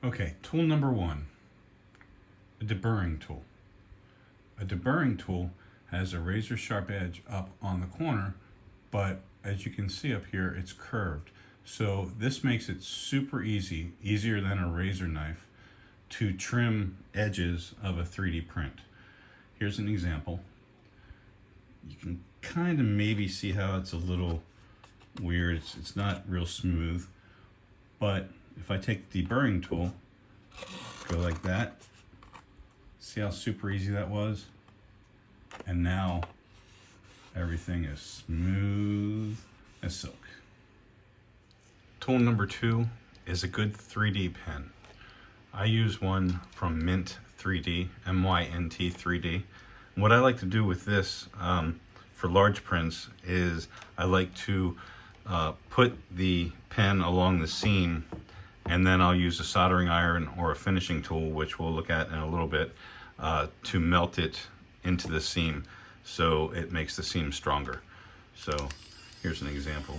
Okay, tool number one, a deburring tool. A deburring tool has a razor sharp edge up on the corner, but as you can see up here, it's curved. So this makes it super easy, easier than a razor knife, to trim edges of a 3D print. Here's an example. You can kind of maybe see how it's a little weird. It's not real smooth, but if I take the deburring tool, go like that, see how super easy that was? And now everything is smooth as silk. Tool number two is a good 3D pen. I use one from Mint 3D, MYNT 3D. What I like to do with this for large prints is I like to put the pen along the seam, and then I'll use a soldering iron or a finishing tool, which we'll look at in a little bit, to melt it into the seam so it makes the seam stronger. So here's an example.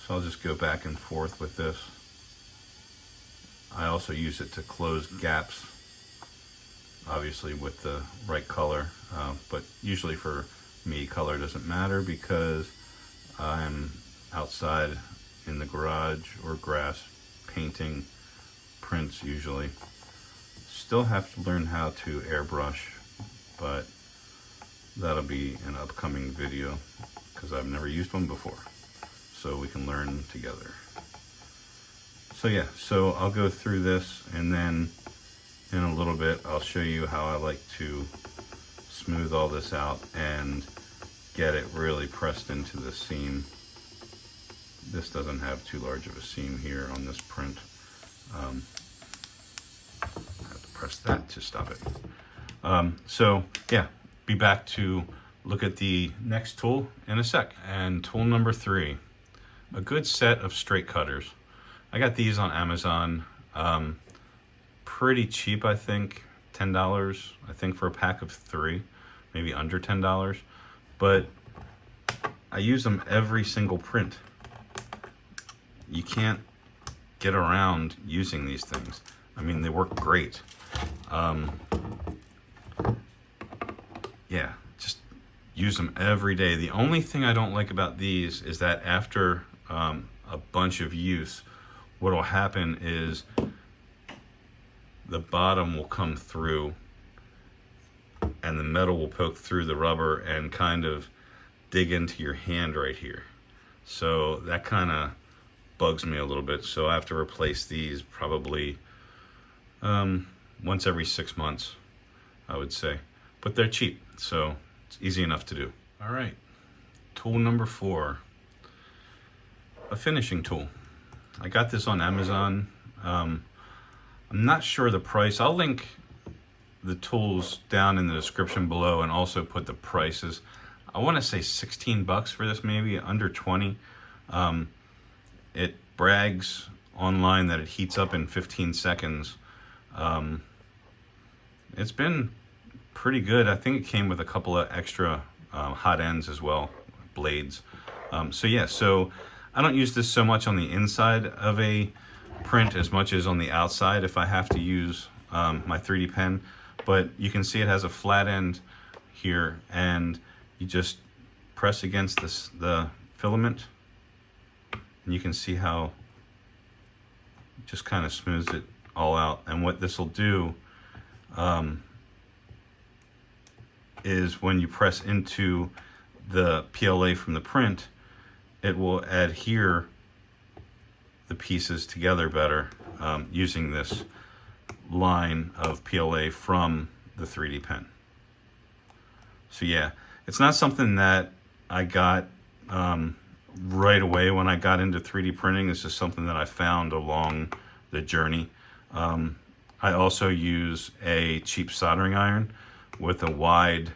So I'll just go back and forth with this. I also use it to close gaps, obviously with the right color, but usually for me color doesn't matter because I'm outside in the garage or grass painting prints usually. Still have to learn how to airbrush, but that'll be an upcoming video because I've never used one before, so we can learn together. So yeah, so I'll go through this, and then in a little bit I'll show you how I like to smooth all this out and get it really pressed into the seam. This doesn't have too large of a seam here on this print. I have to press that to stop it. So yeah, be back to look at the next tool in a sec. And tool number three, a good set of straight cutters. I got these on Amazon, pretty cheap, I think, $10, I think, for a pack of 3, maybe under $10, but I use them every single print. You can't get around using these things. I mean, they work great. Yeah, just use them every day. The only thing I don't like about these is that after a bunch of use, what will happen is the bottom will come through and the metal will poke through the rubber and kind of dig into your hand right here. So that kind of bugs me a little bit. So I have to replace these probably once every 6 months, I would say. But they're cheap, so it's easy enough to do. All right, tool number 4, a finishing tool. I got this on Amazon. I'm not sure the price. I'll link the tools down in the description below and also put the prices. I want to say 16 bucks for this, maybe under 20. It brags online that it heats up in 15 seconds. It's been pretty good. I think it came with a couple of extra hot ends as well, blades. So yeah, so I don't use this so much on the inside of a print as much as on the outside if I have to use my 3D pen. But you can see it has a flat end here, and you just press against the filament, and you can see how it just kind of smooths it all out. And what this will do is when you press into the PLA from the print, it will adhere the pieces together better using this line of PLA from the 3D pen. So yeah, it's not something that I got right away when I got into 3D printing. This is something that I found along the journey. I also use a cheap soldering iron with a wide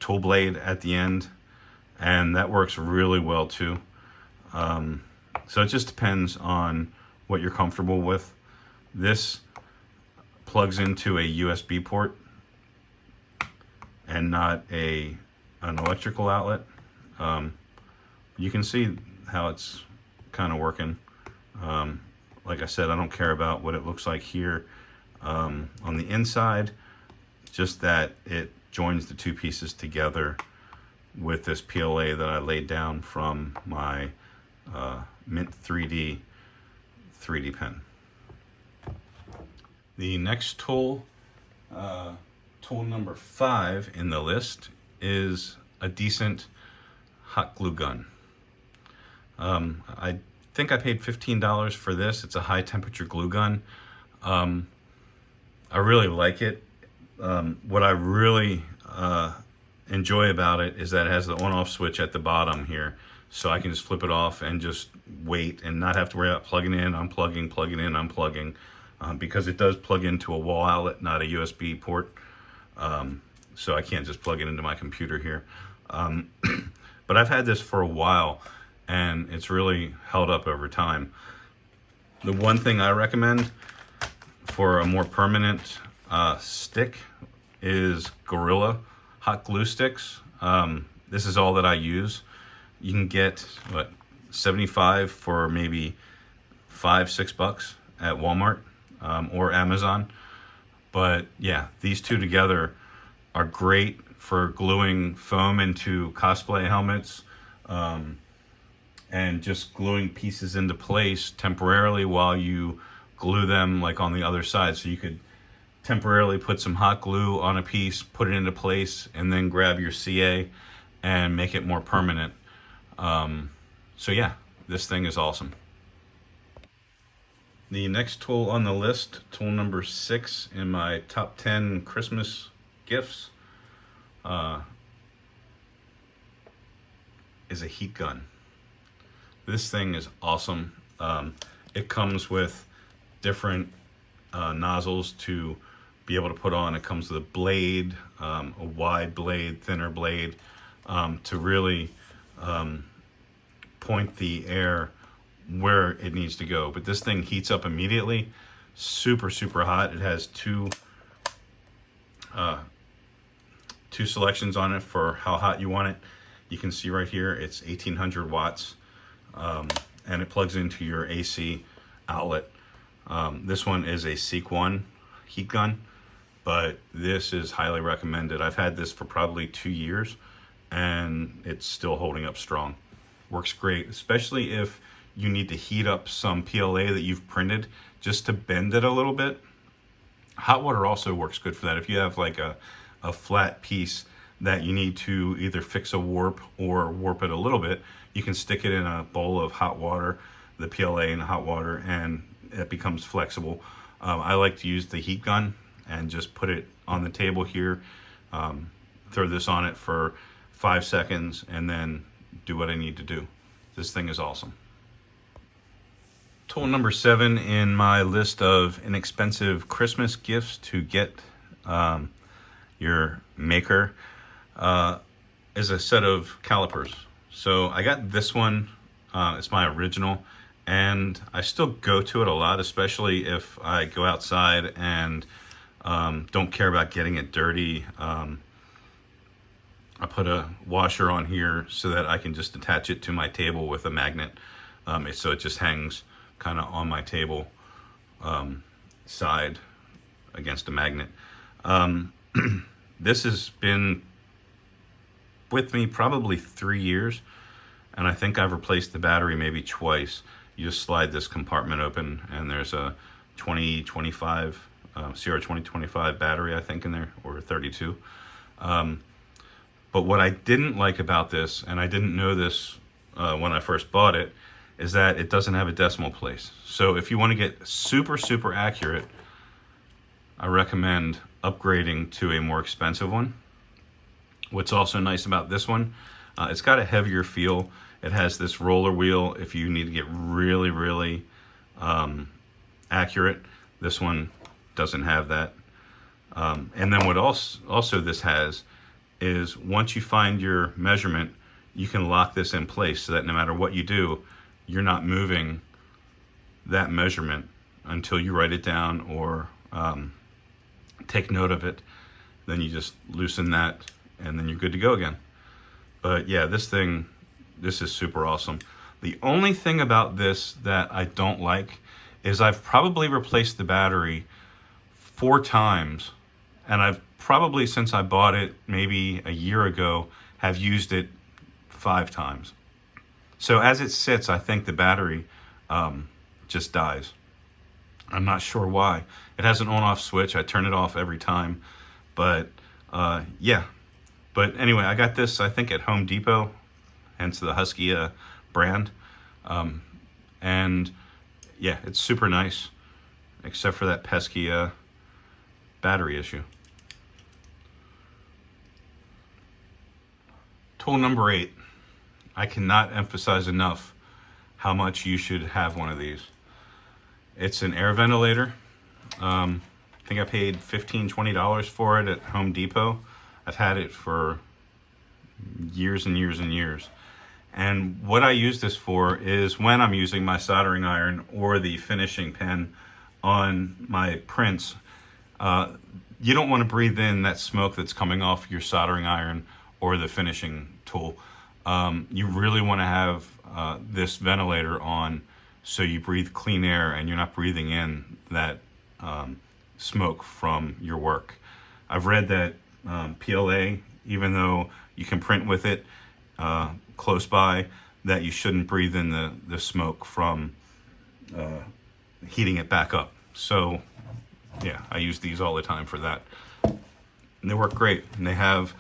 tool blade at the end, and that works really well too. So it just depends on what you're comfortable with. This plugs into a USB port and not an electrical outlet. you can see how it's kind of working. Like I said, I don't care about what it looks like here on the inside, just that it joins the two pieces together with this PLA that I laid down from my Mint 3D pen. The next tool, tool number 5 in the list, is a decent hot glue gun. I think I paid $15 for this. It's a high temperature glue gun. I really like it. What I really enjoy about it is that it has the on-off switch at the bottom here, so I can just flip it off and just wait and not have to worry about plugging in, unplugging, plugging in, unplugging, because it does plug into a wall outlet, not a USB port. So I can't just plug it into my computer here. But I've had this for a while, and it's really held up over time. The one thing I recommend for a more permanent stick is Gorilla hot glue sticks. This is all that I use. You can get, what, 75 for maybe $5-6 at Walmart or Amazon. But yeah, these two together are great for gluing foam into cosplay helmets, and just gluing pieces into place temporarily while you glue them like on the other side. So you could temporarily put some hot glue on a piece, put it into place, and then grab your CA and make it more permanent. So yeah, this thing is awesome. The next tool on the list, tool number 6 in my top 10 Christmas gifts, is a heat gun. This thing is awesome. It comes with different nozzles to be able to put on. It comes with a blade, a wide blade, thinner blade, to really point the air where it needs to go. But this thing heats up immediately, super hot. It has two selections on it for how hot you want it. You can see right here it's 1800 watts, and it plugs into your AC outlet. This one is a Seek 1 heat gun, but this is highly recommended. I've had this for probably 2 years, and it's still holding up strong. Works great, especially if you need to heat up some PLA that you've printed just to bend it a little bit. Hot water also works good for that. If you have like a flat piece that you need to either fix a warp or warp it a little bit, you can stick it in a bowl of hot water, the PLA in hot water, and it becomes flexible. I like to use the heat gun and just put it on the table here, throw this on it for 5 seconds, and then do what I need to do. This thing is awesome. Tool number 7 in my list of inexpensive Christmas gifts to get your maker is a set of calipers. So I got this one, it's my original, and I still go to it a lot, especially if I go outside and don't care about getting it dirty. I put a washer on here so that I can just attach it to my table with a magnet, so it just hangs kind of on my table side against a magnet. This has been with me probably 3 years, and I think I've replaced the battery maybe twice. You just slide this compartment open, and there's a 2025 CR2025 battery, I think, in there, or 32. But what I didn't like about this, and I didn't know this when I first bought it, is that it doesn't have a decimal place. So if you want to get super accurate, I recommend upgrading to a more expensive one. What's also nice about this one, it's got a heavier feel. It has this roller wheel if you need to get really accurate. This one doesn't have that. And then what also this has is, once you find your measurement, you can lock this in place so that no matter what you do, you're not moving that measurement until you write it down or take note of it. Then you just loosen that, and then you're good to go again. But yeah, this thing This is super awesome. The only thing about this that I don't like is I've probably replaced the battery 4 times, and I've probably, since I bought it maybe a year ago, have used it 5 times. So as it sits, I think the battery just dies. I'm not sure why. It has an on-off switch. I turn it off every time, but yeah. But anyway, I got this, I think, at Home Depot, hence the Husky brand. And yeah, it's super nice, except for that pesky battery issue. Tool number 8. I cannot emphasize enough how much you should have one of these. It's an air ventilator. I think I paid $15, $20 for it at Home Depot. I've had it for years and years and years. And what I use this for is when I'm using my soldering iron or the finishing pen on my prints, you don't want to breathe in that smoke that's coming off your soldering iron or the finishing tool. You really want to have this ventilator on so you breathe clean air and you're not breathing in that smoke from your work. I've read that PLA, even though you can print with it close by, that you shouldn't breathe in the smoke from heating it back up. So yeah, I use these all the time for that. And they work great. And they have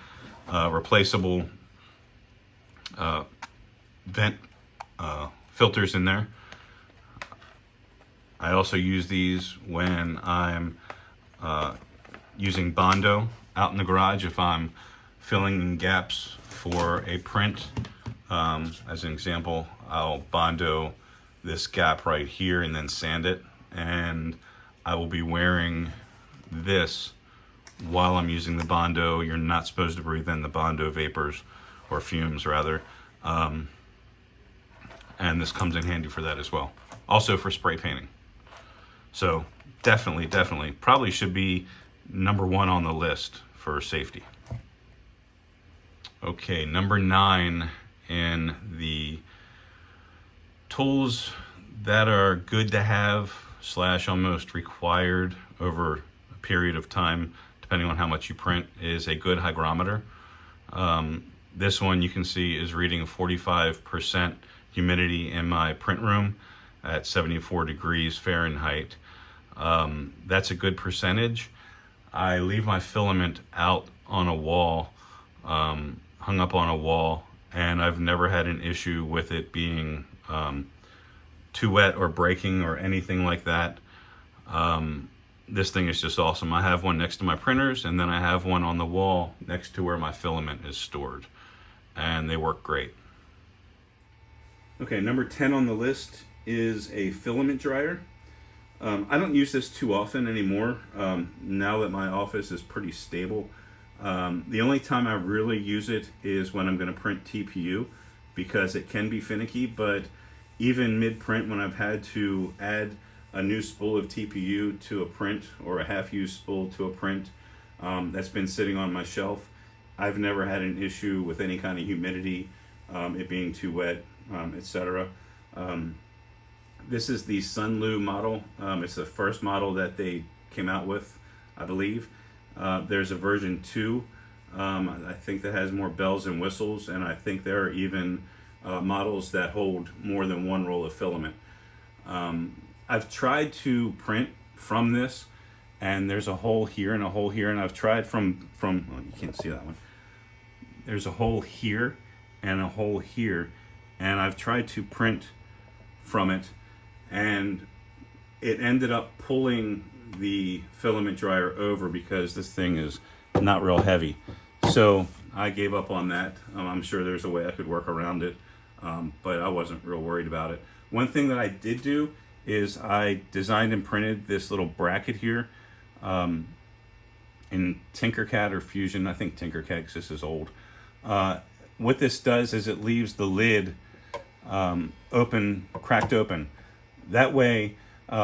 replaceable vent filters in there. I also use these when I'm using Bondo out in the garage. If I'm filling in gaps for a print, as an example, I'll Bondo this gap right here and then sand it. And I will be wearing this while I'm using the Bondo. You're not supposed to breathe in the Bondo vapors, or fumes rather. And this comes in handy for that as well. Also for spray painting. So definitely, probably should be number 1 on the list for safety. Okay, number 9 in the tools that are good to have / almost required over a period of time, depending on how much you print, is a good hygrometer. This one you can see is reading 45% humidity in my print room at 74 degrees Fahrenheit. That's a good percentage. I leave my filament out on a wall, hung up on a wall, and I've never had an issue with it being too wet or breaking or anything like that. This thing is just awesome. I have one next to my printers, and then I have one on the wall next to where my filament is stored, and they work great. Okay, number 10 on the list is a filament dryer. I don't use this too often anymore, now that my office is pretty stable. The only time I really use it is when I'm going to print TPU, because it can be finicky, but even mid-print, when I've had to add a new spool of TPU to a print, or a half-used spool to a print that's been sitting on my shelf, I've never had an issue with any kind of humidity, it being too wet, etc. This is the Sunlu model. It's the first model that they came out with, I believe. There's a version 2, I think, that has more bells and whistles, and I think there are even models that hold more than 1 roll of filament. I've tried to print from this, and there's a hole here and a hole here, and I've tried from well, you can't see that one. There's a hole here and a hole here, and I've tried to print from it, and it ended up pulling the filament dryer over because this thing is not real heavy. So I gave up on that. I'm sure there's a way I could work around it, but I wasn't real worried about it. One thing that I did do is I designed and printed this little bracket here in Tinkercad or Fusion. I think Tinkercad, because this is old. What this does is it leaves the lid cracked open. That way,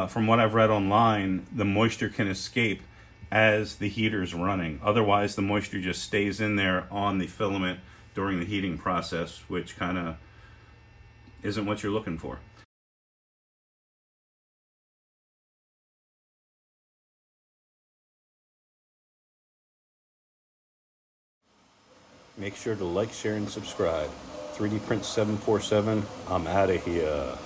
from what I've read online, the moisture can escape as the heater's running. Otherwise, the moisture just stays in there on the filament during the heating process, which kind of isn't what you're looking for. Make sure to like, share, and subscribe. 3D Print 747, I'm out of here.